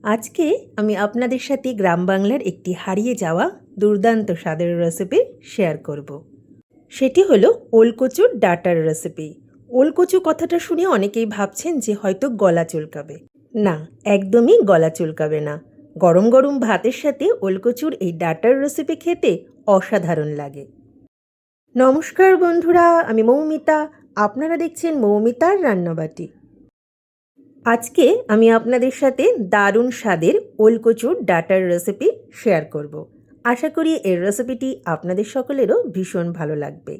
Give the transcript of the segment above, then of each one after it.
আজকে আমি আপনাদের সাথে গ্রাম বাংলার একটি হারিয়ে যাওয়া দুর্দান্ত স্বাদের রেসিপি শেয়ার করব। সেটি হলো ওলকচুর ডাঁটার রেসিপি। ওলকচু কথাটা শুনে অনেকেই ভাবছেন যে হয়তো গলা চুলকাবে। না, একদমই গলা চুলকাবে না। গরম গরম ভাতের সাথে ওলকচুর এই ডাঁটার রেসিপি খেতে অসাধারণ লাগে। নমস্কার বন্ধুরা, আমি মৌমিতা। আপনারা দেখছেন মৌমিতার রান্নাবাটি। আজকে আমি আপনাদের সাথে দারুণ স্বাদের ওলকচুর ডাঁটার রেসিপি শেয়ার করব। আশা করি এর রেসিপিটি আপনাদের সকলেরও ভীষণ ভালো লাগবে।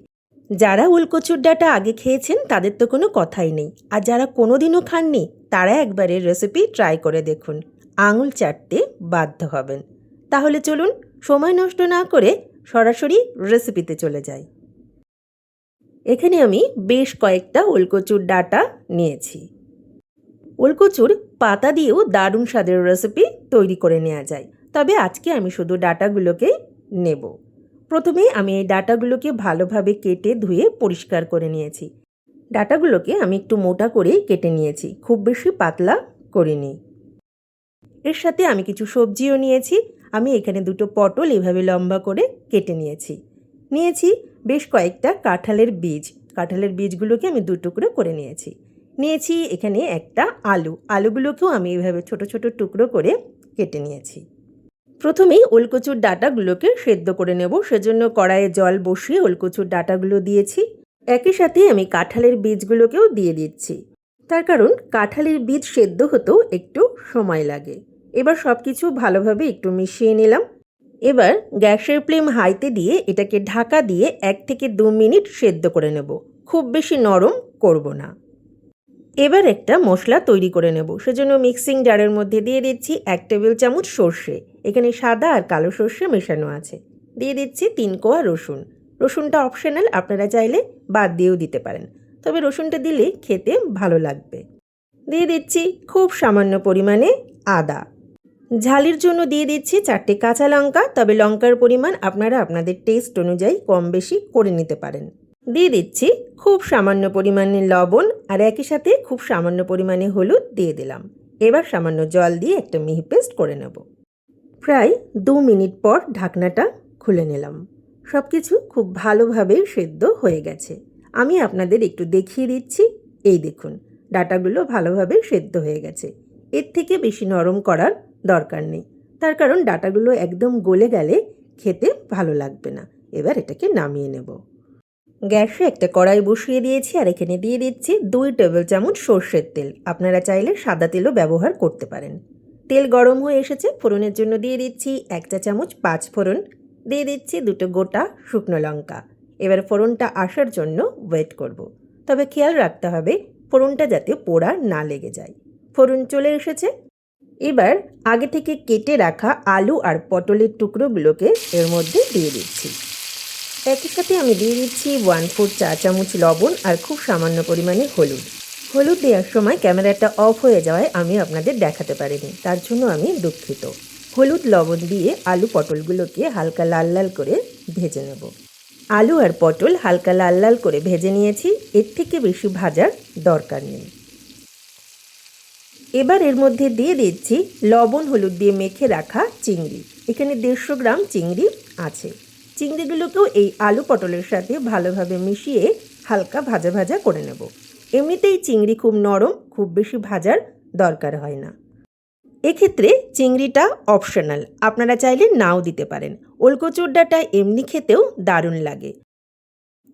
যারা ওলকচুর ডাঁটা আগে খেয়েছেন তাদের তো কোনো কথাই নেই, আর যারা কোনোদিনও খাননি তারা একবার এর রেসিপি ট্রাই করে দেখুন, আঙুল চাটতে বাধ্য হবেন। তাহলে চলুন সময় নষ্ট না করে সরাসরি রেসিপিতে চলে যাই। এখানে আমি বেশ কয়েকটা ওলকচুর ডাঁটা নিয়েছি। ওলকচুর পাতা দিয়েও দারুণ স্বাদের রেসিপি তৈরি করে নেওয়া যায়, তবে আজকে আমি শুধু ডাঁটাগুলোকেই নেব। প্রথমে আমি এই ডাঁটাগুলোকে ভালোভাবে কেটে ধুয়ে পরিষ্কার করে নিয়েছি। ডাঁটাগুলোকে আমি একটু মোটা করেই কেটে নিয়েছি, খুব বেশি পাতলা করিনি। এর সাথে আমি কিছু সবজিও নিয়েছি। আমি এখানে দুটো পটল এভাবে লম্বা করে কেটে নিয়েছি বেশ কয়েকটা কাঁঠালের বীজ। কাঁঠালের বীজগুলোকে আমি দু টুকরো করে নিয়েছি এখানে একটা আলুগুলোকেও আমি এইভাবে ছোট ছোট টুকরো করে কেটে নিয়েছি। প্রথমেই ওলকচুর ডাঁটাগুলোকে সেদ্ধ করে নেব, সেজন্য কড়াইয়ে জল বসিয়ে ওলকচুর ডাঁটাগুলো দিয়েছি। একই সাথে আমি কাঁঠালের বীজগুলোকেও দিয়ে দিচ্ছি, তার কারণ কাঁঠালের বীজ সেদ্ধ হতেও একটু সময় লাগে। এবার সব কিছু ভালোভাবে একটু মিশিয়ে নিলাম। এবার গ্যাসের ফ্লেম হাইতে দিয়ে এটাকে ঢাকা দিয়ে 1 থেকে 2 মিনিট সেদ্ধ করে নেব, খুব বেশি নরম করব না। এবার একটা মশলা তৈরি করে নেব, সেজন্য মিক্সিং জারের মধ্যে দিয়ে দিচ্ছি 1 টেবিল চামচ সর্ষে। এখানে সাদা আর কালো সর্ষে মেশানো আছে। দিয়ে দিচ্ছি 3 কোয়া রসুন। রসুনটা অপশনাল, আপনারা চাইলে বাদ দিয়েও দিতে পারেন, তবে রসুনটা দিলে খেতে ভালো লাগবে। দিয়ে দিচ্ছি খুব সামান্য পরিমাণে আদা। ঝালের জন্য দিয়ে দিচ্ছি 4টে কাঁচা লঙ্কা, তবে লঙ্কার পরিমাণ আপনারা আপনাদের টেস্ট অনুযায়ী কম বেশি করে নিতে পারেন। দিয়ে দিচ্ছি খুব সামান্য পরিমাণে লবণ, আর একই সাথে খুব সামান্য পরিমাণে হলুদ দিয়ে দিলাম। এবার সামান্য জল দিয়ে একটা মিহি পেস্ট করে নেব। প্রায় 2 মিনিট পর ঢাকনাটা খুলে নিলাম। সব কিছু খুব ভালোভাবে সেদ্ধ হয়ে গেছে। আমি আপনাদের একটু দেখিয়ে দিচ্ছি। এই দেখুন, ডাঁটাগুলো ভালোভাবে সেদ্ধ হয়ে গেছে। এর থেকে বেশি নরম করার দরকার নেই, তার কারণ ডাঁটাগুলো একদম গলে গেলে খেতে ভালো লাগবে না। এবার এটাকে নামিয়ে নেব। গ্যাসে একটা কড়াই বসিয়ে দিয়েছি, আর এখানে দিয়ে দিচ্ছি 2 টেবিল চামচ সর্ষের তেল। আপনারা চাইলে সাদা তেলও ব্যবহার করতে পারেন। তেল গরম হয়ে এসেছে, ফোড়নের জন্য দিয়ে দিচ্ছি 1 চা চামচ 5 ফোড়ন। দিয়ে দিচ্ছি 2টো গোটা শুকনো লঙ্কা। এবার ফোড়নটা আসার জন্য ওয়েট করব, তবে খেয়াল রাখতে হবে ফোড়নটা যাতে পোড়া না লেগে যায়। ফোড়ন চলে এসেছে। এবার আগে থেকে কেটে রাখা আলু আর পটলের টুকরোগুলোকে এর মধ্যে দিয়ে দিচ্ছি। একই সাথে আমি দিয়ে দিচ্ছি 1/4 চা চামচ লবণ আর খুব সামান্য পরিমাণে হলুদ দেওয়ার সময় ক্যামেরাটা অফ হয়ে যাওয়ায় আমি আপনাদের দেখাতে পারিনি, তার জন্য আমি দুঃখিত। হলুদ লবণ দিয়ে আলু পটলগুলোকে হালকা লাল লাল করে ভেজে নেব। আলু আর পটল হালকা লাল লাল করে ভেজে নিয়েছি, এর থেকে বেশি ভাজার দরকার নেই। এবার এর মধ্যে দিয়ে দিচ্ছি লবণ হলুদ দিয়ে মেখে রাখা চিংড়ি। এখানে 150 গ্রাম চিংড়ি আছে। চিংড়িগুলোকেও এই আলু পটলের সাথে ভালোভাবে মিশিয়ে হালকা ভাজা ভাজা করে নেব। এমনিতেই চিংড়ি খুব নরম, খুব বেশি ভাজার দরকার হয় না। এক্ষেত্রে চিংড়িটা অপশনাল, আপনারা চাইলে নাও দিতে পারেন। ওলকচুর ডাঁটা এমনি খেতেও দারুণ লাগে,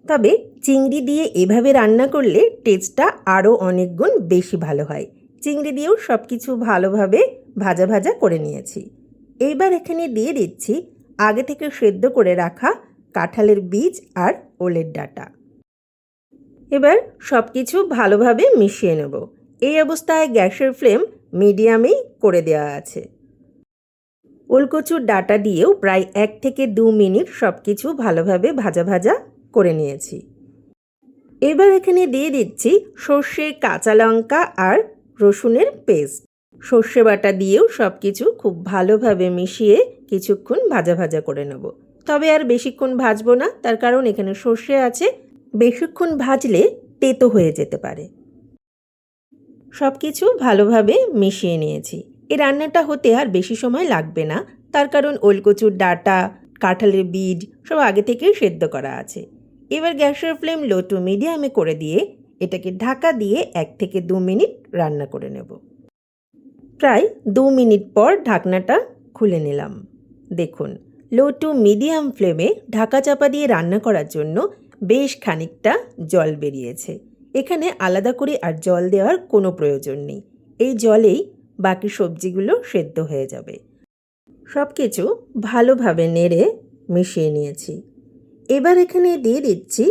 তবে চিংড়ি দিয়ে এভাবে রান্না করলে টেস্টটা আরও অনেক গুণ বেশি ভালো হয়। চিংড়ি দিয়েও সব কিছু ভালোভাবে ভাজা ভাজা করে নিয়েছি। এইবার এখানে দিয়ে দিচ্ছি আগে থেকে সেদ্ধ করে রাখা কাঁঠালের বীজ আর ওলের ডাঁটা। এবার সব কিছু ভালোভাবে মিশিয়ে নেব। এই অবস্থায় গ্যাসের ফ্লেম মিডিয়ামেই করে দেওয়া আছে। ওলকচুর ডাঁটা দিয়েও প্রায় 1 থেকে 2 মিনিট সব কিছু ভালোভাবে ভাজা ভাজা করে নিয়েছি। এবার এখানে দিয়ে দিচ্ছি সর্ষে, কাঁচা লঙ্কা আর রসুনের পেস্ট। সর্ষে বাটা দিয়েও সব কিছু খুব ভালোভাবে মিশিয়ে কিছুক্ষণ ভাজা ভাজা করে নেব, তবে আর বেশিক্ষণ ভাজবো না, তার কারণ এখানে সর্ষে আছে, বেশিক্ষণ ভাজলে তেতো হয়ে যেতে পারে। সব কিছু ভালোভাবে মিশিয়ে নিয়েছি। এই রান্নাটা হতে আর বেশি সময় লাগবে না, তার কারণ ওলকচুর ডাঁটা, কাঁঠালের বীজ সব আগে থেকেই সেদ্ধ করা আছে। এবার গ্যাসের ফ্লেম লো টু মিডিয়ামে করে দিয়ে এটাকে ঢাকা দিয়ে 1 থেকে 2 মিনিট রান্না করে নেব। প্রায় 2 মিনিট পর ঢাকনাটা খুলে নিলাম। দেখুন, লো টু মিডিয়াম ফ্লেমে ঢাকা চাপা দিয়ে রান্না করার জন্য বেশ খানিকটা জল বেরিয়েছে। এখানে আলাদা করে আর জল দেওয়ার কোনো প্রয়োজন নেই। এই জলেই বাকি সবজিগুলো সেদ্ধ হয়ে যাবে। সব কিছু ভালোভাবে নেড়ে মিশিয়ে নিয়েছি। এবার এখানে দিয়ে দিচ্ছি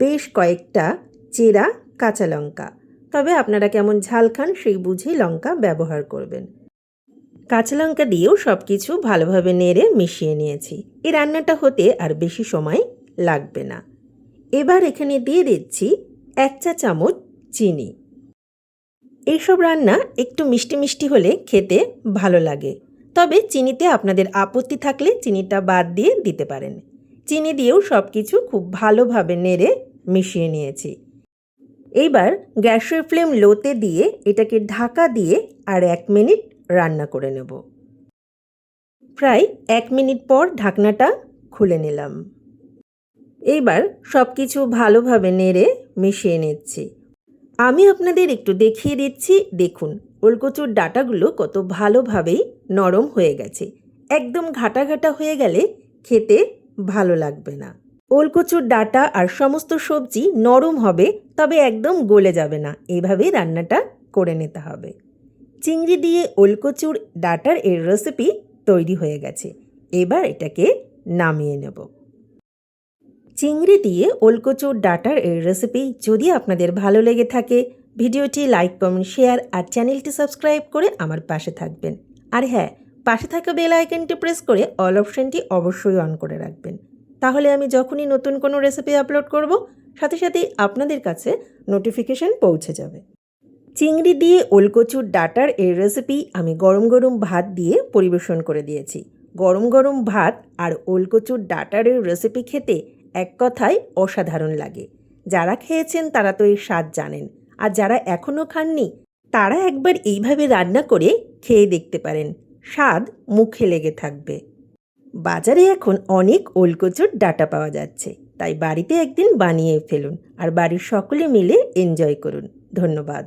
বেশ কয়েকটা চেরা কাঁচা লঙ্কা। তবে আপনারা কেমন ঝাল খান সেই বুঝে লঙ্কা ব্যবহার করবেন। কাঁচা লঙ্কা দিয়েও সব কিছু ভালোভাবে নেড়ে মিশিয়ে নিয়েছি। এই রান্নাটা হতে আর বেশি সময় লাগবে না। এবার এখানে দিয়ে দিচ্ছি 1 চা চামচ চিনি। এইসব রান্না একটু মিষ্টি মিষ্টি হলে খেতে ভালো লাগে, তবে চিনিতে আপনাদের আপত্তি থাকলে চিনিটা বাদ দিয়ে দিতে পারেন। চিনি দিয়েও সব কিছু খুব ভালোভাবে নেড়ে মিশিয়ে নিয়েছি। এইবার গ্যাসের ফ্লেম লোতে দিয়ে এটাকে ঢাকা দিয়ে আর 1 মিনিট রান্না করে নেব। প্রায় 1 মিনিট পর ঢাকনাটা খুলে নিলাম। এইবার সব কিছু ভালোভাবে নেড়ে মিশিয়ে নিচ্ছি। আমি আপনাদের একটু দেখিয়ে দিচ্ছি। দেখুন, ওলকচুর ডাঁটাগুলো কত ভালোভাবেই নরম হয়ে গেছে। একদম ঘাটা ঘাটা হয়ে গেলে খেতে ভালো লাগবে না। ওলকচুর ডাঁটা আর সমস্ত সবজি নরম হবে, তবে একদম গলে যাবে না। এভাবেই রান্নাটা করে নিতে হবে। চিংড়ি দিয়ে ওলকচুর ডাঁটার এর রেসিপি তৈরি হয়ে গেছে। এবার এটাকে নামিয়ে নেব। চিংড়ি দিয়ে ওলকচুর ডাঁটার এই রেসিপি যদি আপনাদের ভালো লেগে থাকে, ভিডিওটি লাইক, কমেন্ট, শেয়ার আর চ্যানেলটি সাবস্ক্রাইব করে আমার পাশে থাকবেন। আর হ্যাঁ, পাশে থাকা বেল আইকনটি প্রেস করে অল অপশনটি অবশ্যই অন করে রাখবেন। তাহলে আমি যখনই নতুন কোনো রেসিপি আপলোড করব, সাথে সাথেই আপনাদের কাছে নোটিফিকেশন পৌঁছে যাবে। চিংড়ি দিয়ে ওলকচুর ডাঁটার এই রেসিপি আমি গরম গরম ভাত দিয়ে পরিবেশন করে দিয়েছি। গরম গরম ভাত আর ওলকচুর ডাঁটার এই রেসিপি খেতে এক কথায় অসাধারণ লাগে। যারা খেয়েছেন তারা তো এর স্বাদ জানেন, আর যারা এখনও খাননি তারা একবার এইভাবে রান্না করে খেয়ে দেখতে পারেন। স্বাদ মুখে লেগে থাকবে। বাজারে এখন অনেক ওলকচুর ডাঁটা পাওয়া যাচ্ছে, তাই বাড়িতে একদিন বানিয়ে ফেলুন আর বাড়ির সকলে মিলে এনজয় করুন। ধন্যবাদ।